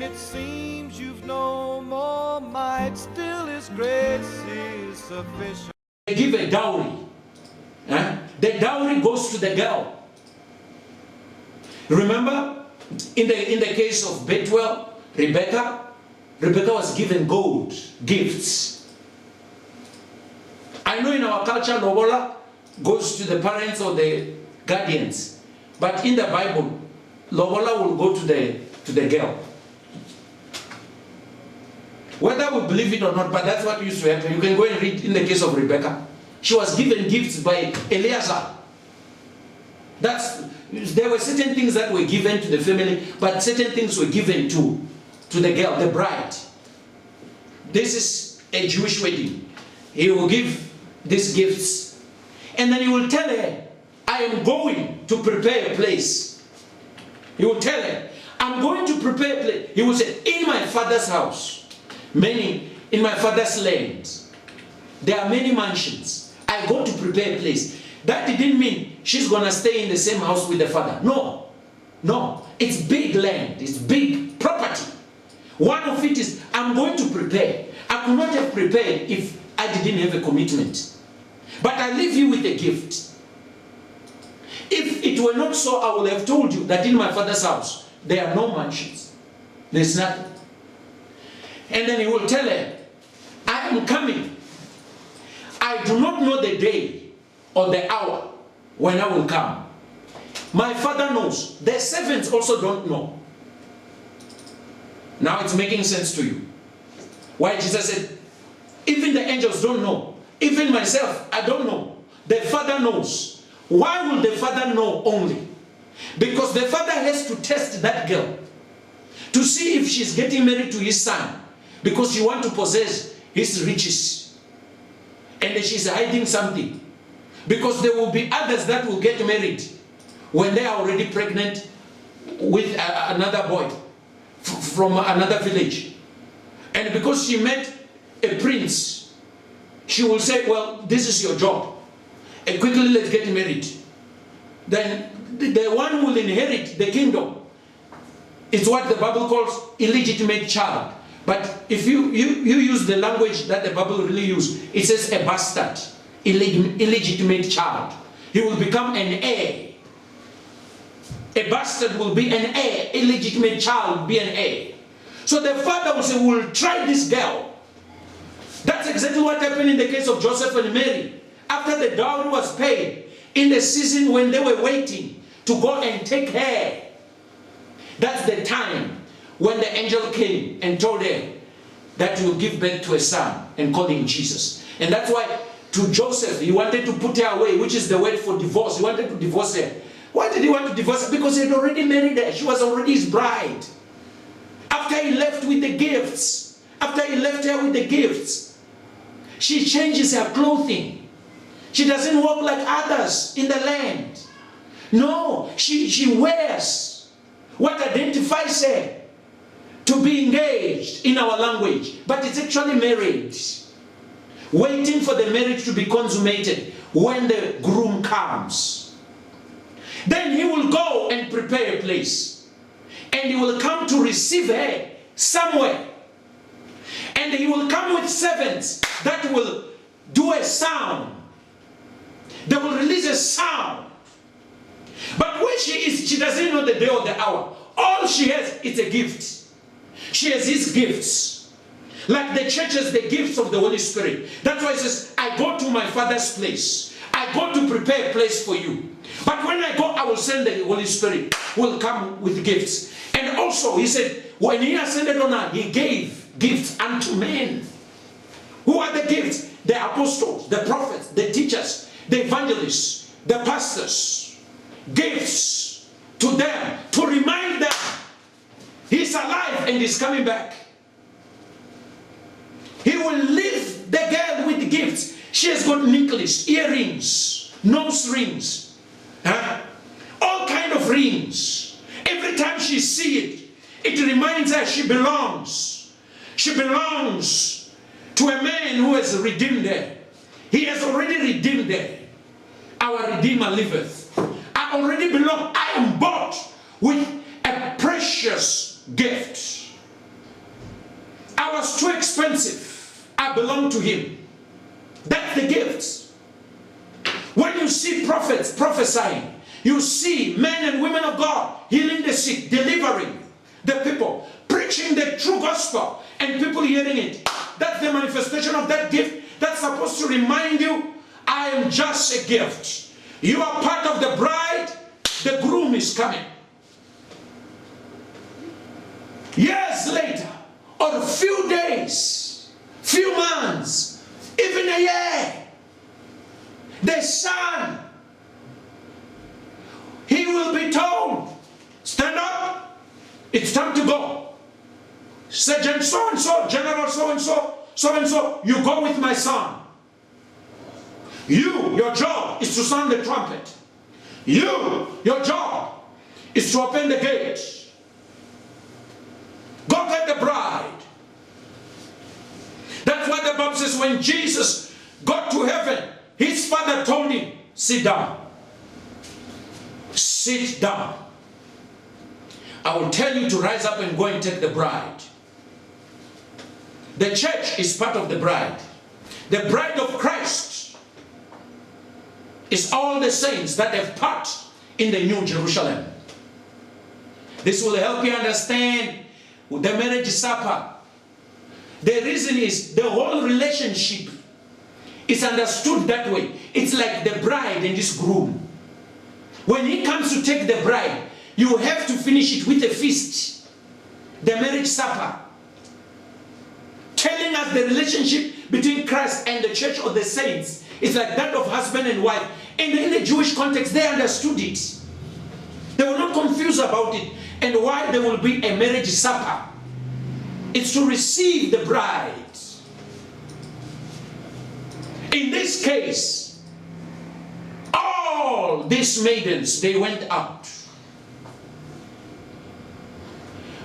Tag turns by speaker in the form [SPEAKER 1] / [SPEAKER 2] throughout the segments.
[SPEAKER 1] it seems you've no more might, still His grace is sufficient.
[SPEAKER 2] They give a dowry. The dowry goes to the girl. Remember, in the case of Bethuel, Rebecca was given gold, gifts. I know in our culture, lobola goes to the parents or the guardians, but in the Bible, lobola will go to the girl. Whether we believe it or not, but that's what used to happen. You can go and read in the case of Rebecca. She was given gifts by Eliezer. There were certain things that were given to the family, but certain things were given to the girl, the bride. This is a Jewish wedding. He will give these gifts, and then he will tell her, I am going to prepare a place. He will tell her, I'm going to prepare a place. He will say, in my father's house, meaning in my father's land, there are many mansions. I go to prepare a place. That didn't mean she's going to stay in the same house with the father. No. It's big land. It's big property. One of it is, I'm going to prepare. I could not have prepared if I didn't have a commitment. But I leave you with a gift. If it were not so, I would have told you that in my father's house, there are no mansions. There's nothing. And then he will tell her, I am coming. I do not know the day or the hour when I will come. My father knows. The servants also don't know. Now it's making sense to you. Why Jesus said, even the angels don't know. Even myself, I don't know. The Father knows. Why will the Father know only? Because the Father has to test that girl to see if she's getting married to his son because she wants to possess his riches. And she's hiding something. Because there will be others that will get married when they are already pregnant with another boy from another village. And because she met a prince, she will say, well, this is your job. And quickly let's get married. Then the one who will inherit the kingdom, it's what the Bible calls illegitimate child. But if you use the language that the Bible really uses, it says a bastard, illegitimate child. He will become an heir. A bastard will be an heir. Illegitimate child will be an heir. So the father will say, we'll try this girl. That's exactly what happened in the case of Joseph and Mary. After the dowry was paid, in the season when they were waiting to go and take her, that's the time when the angel came and told her that you will give birth to a son and call him Jesus. And that's why to Joseph, he wanted to put her away, which is the word for divorce. He wanted to divorce her. Why did he want to divorce her? Because he had already married her. She was already his bride. After he left with the gifts, after he left her with the gifts, she changes her clothing. She doesn't walk like others in the land. No, she wears what identifies her to be engaged in our language, but it's actually married, waiting for the marriage to be consummated when the groom comes. Then he will go and prepare a place, and he will come to receive her somewhere, and he will come with servants that will do a sound. They will release a sound, but where she is, she doesn't know the day or the hour. All she has is a gift. She has his gifts. Like the church has the gifts of the Holy Spirit. That's why it says, I go to my Father's place. I go to prepare a place for you. But when I go, I will send the Holy Spirit who will come with gifts. And also, he said, when he ascended on earth, he gave gifts unto men. Who are the gifts? The apostles, the prophets, the teachers, the evangelists, the pastors. Gifts to them to remind them he's alive and he's coming back. He will leave the girl with gifts. She has got necklace, earrings, nose rings, all kind of rings. Every time she sees it, it reminds her she belongs. She belongs to a man who has redeemed her. He has already redeemed her. Our Redeemer liveth. I already belong. I am bought with a precious gift. I was too expensive. I belong to him. That's the gift. When you see prophets prophesying, you see men and women of God healing the sick, delivering the people, preaching the true gospel, and people hearing it. That's the manifestation of that gift that's supposed to remind you, I am just a gift. You are part of the bride, the groom is coming. Years later, or a few days, few months, even a year, the son, he will be told, stand up, it's time to go. Sergeant so-and-so, General so-and-so, so-and-so, you go with my son. Your job is to sound the trumpet. Your job is to open the gate. Go get the bride. That's what the Bible says. When Jesus got to heaven, his father told him, sit down. Sit down. I will tell you to rise up and go and take the bride. The church is part of the bride. The bride of Christ is all the saints that have part in the New Jerusalem. This will help you understand the marriage supper. The reason is the whole relationship is understood that way. It's like the bride and this groom. When he comes to take the bride, you have to finish it with a feast. The marriage supper. Telling us the relationship between Christ and the church of the saints is like that of husband and wife. And in the Jewish context, they understood it. They were not confused about it. And why there will be a marriage supper. It's to receive the bride. In this case, all these maidens, they went out.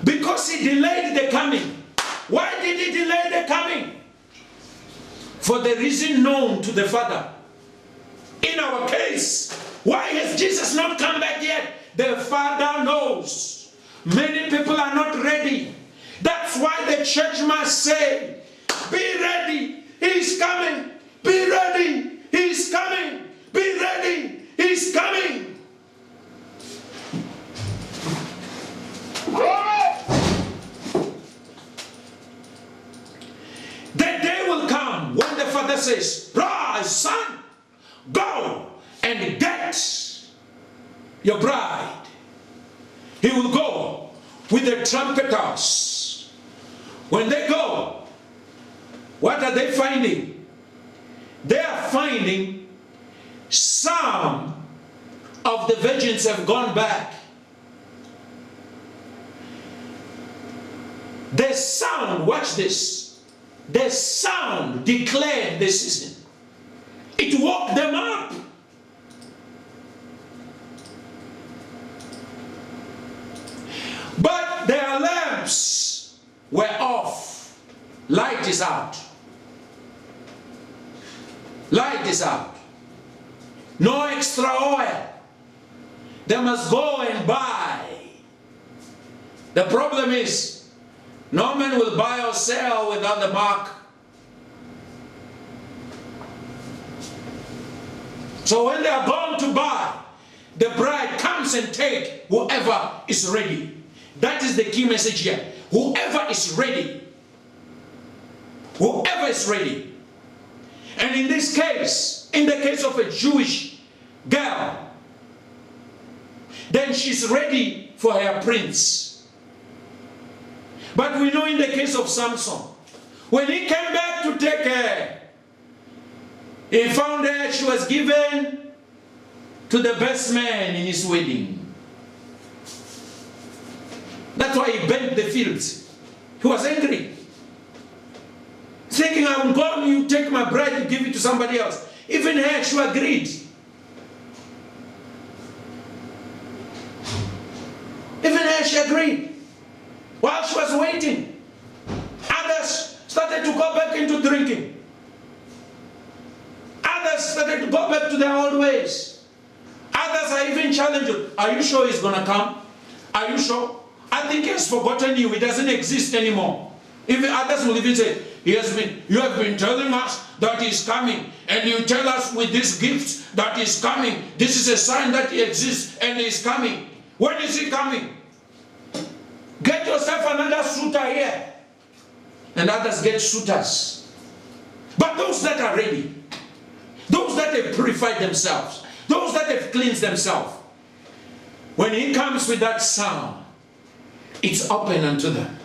[SPEAKER 2] Because he delayed the coming. Why did he delay the coming? For the reason known to the Father. In our case, why has Jesus not come back yet? The Father knows. Many people are not ready. That's why the church must say, be ready, he's coming. Be ready, he's coming. Be ready, he's coming. The day will come when the Father says, rise, son, go and get your bride. He will go with the trumpeters. When they go, what are they finding? They are finding some of the virgins have gone back. The sound, watch this, the sound declared the season. It woke them up. But their lamps were off. Light is out. Light is out. No extra oil. They must go and buy. The problem is, no man will buy or sell without the mark. So when they are going to buy, the bride comes and takes whoever is ready. That is the key message here. Whoever is ready. Whoever is ready. And in this case, in the case of a Jewish girl, then she's ready for her prince. But we know in the case of Samson, when he came back to take her, he found her, she was given to the best man in his wedding. That's why he burnt the fields. He was angry. Thinking, I will go and you take my bride and give it to somebody else. Even her, she agreed. Even her, she agreed. While she was waiting, others started to go back into drinking. Others started to go back to their old ways. Others are even challenging. Are you sure he's going to come? Are you sure? I think he has forgotten you. He doesn't exist anymore. Even others will even say, you have been telling us that he is coming, and you tell us with these gifts that he is coming. This is a sign that he exists and he is coming. When is he coming? Get yourself another suitor here. And others get suitors. But those that are ready, those that have purified themselves, those that have cleansed themselves, when he comes with that sound, it's open unto them.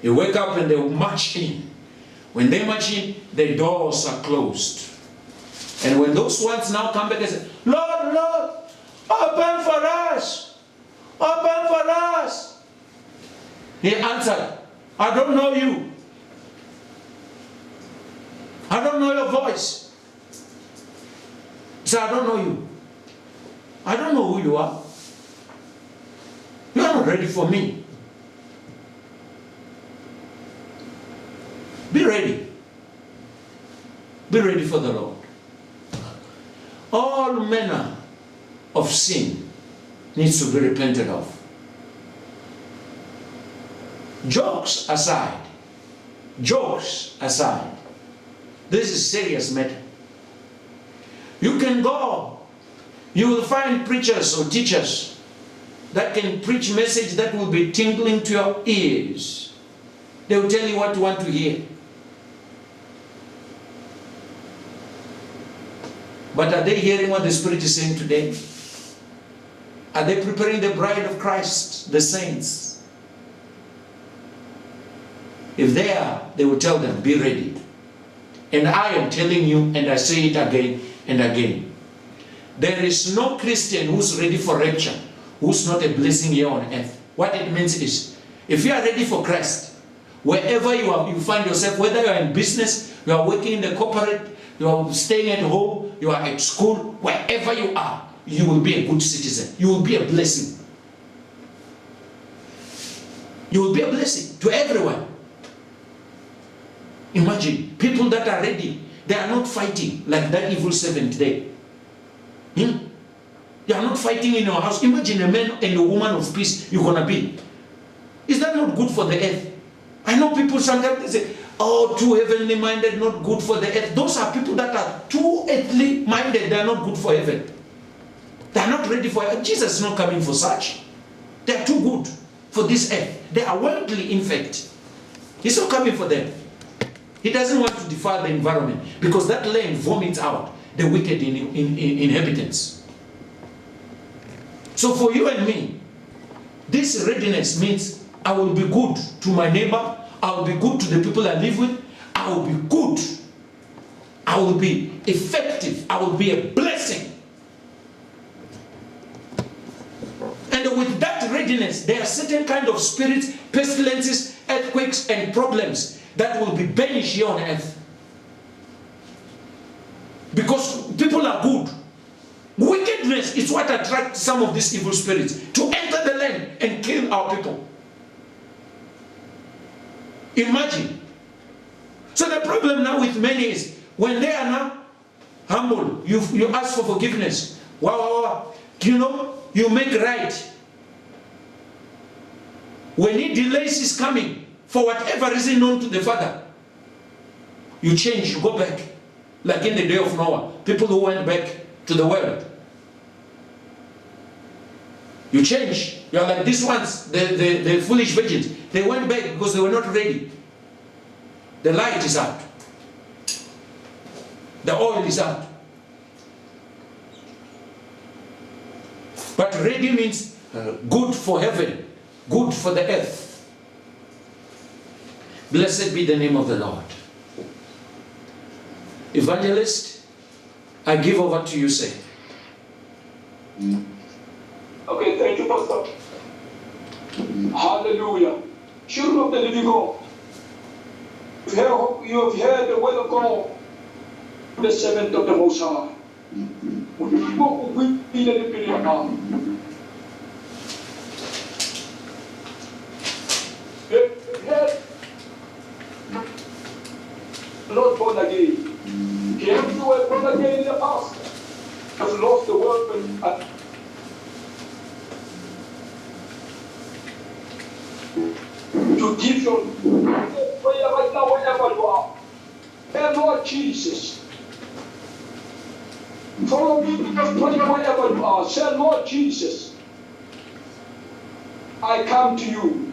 [SPEAKER 2] They wake up and they will march in. When they march in, the doors are closed. And when those ones now come back and say, Lord, Lord, open for us. Open for us. He answered, I don't know you. I don't know your voice. He said, I don't know you. I don't know who you are. You are not ready for me. Be ready. Be ready for the Lord. All manner of sin needs to be repented of. Jokes aside, this is a serious matter. You can go, you will find preachers or teachers that can preach message that will be tingling to your ears. They will tell you what you want to hear. But are they hearing what the Spirit is saying today? Are they preparing the bride of Christ, the saints? If they are, they will tell them, be ready. And I am telling you, and I say it again and again, there is no Christian who's ready for rapture, who's not a blessing here on earth. What it means is, if you are ready for Christ, wherever you are, you find yourself, whether you are in business, you are working in the corporate, you are staying at home, you are at school, wherever you are, you will be a good citizen. You will be a blessing. You will be a blessing to everyone. Imagine, people that are ready, they are not fighting like that evil servant today. They are not fighting in your house. Imagine a man and a woman of peace you're going to be. Is that not good for the earth? I know people sometimes they say, oh, too heavenly minded, not good for the earth. Those are people that are too earthly minded. They are not good for heaven. They are not ready for it. Jesus is not coming for such. They are too good for this earth. They are worldly, in fact. He's not coming for them. He doesn't want to defile the environment, because that land vomits out the wicked inhabitants. So for you and me, this readiness means I will be good to my neighbor. I will be good to the people I live with. I will be good. I will be effective. I will be a blessing. And with that readiness, there are certain kind of spirits, pestilences, earthquakes, and problems that will be banished here on earth. Because people are good. Wickedness is what attracts some of these evil spirits to enter the land and kill our people. Imagine. So the problem now with many is, when they are now humble, you ask for forgiveness. Wow. You know, you make right. When he delays his coming, for whatever reason known to the Father, you change, you go back. Like in the day of Noah, people who went back to the world. You change. You are like these ones, the foolish virgins. They went back because they were not ready. The light is out. The oil is out. But ready means good for heaven, good for the earth. Blessed be the name of the Lord. Evangelist, I give over to you, sir.
[SPEAKER 3] Okay, thank you, Pastor. Hallelujah. Children of the living God, you have heard the word of God, the servant of the Most High. Not born again. If you were born again in the past, have lost the word and to give your prayer right now wherever you are. Dear Lord Jesus, follow me with your prayer wherever you are. Say, Lord Jesus, I come to you.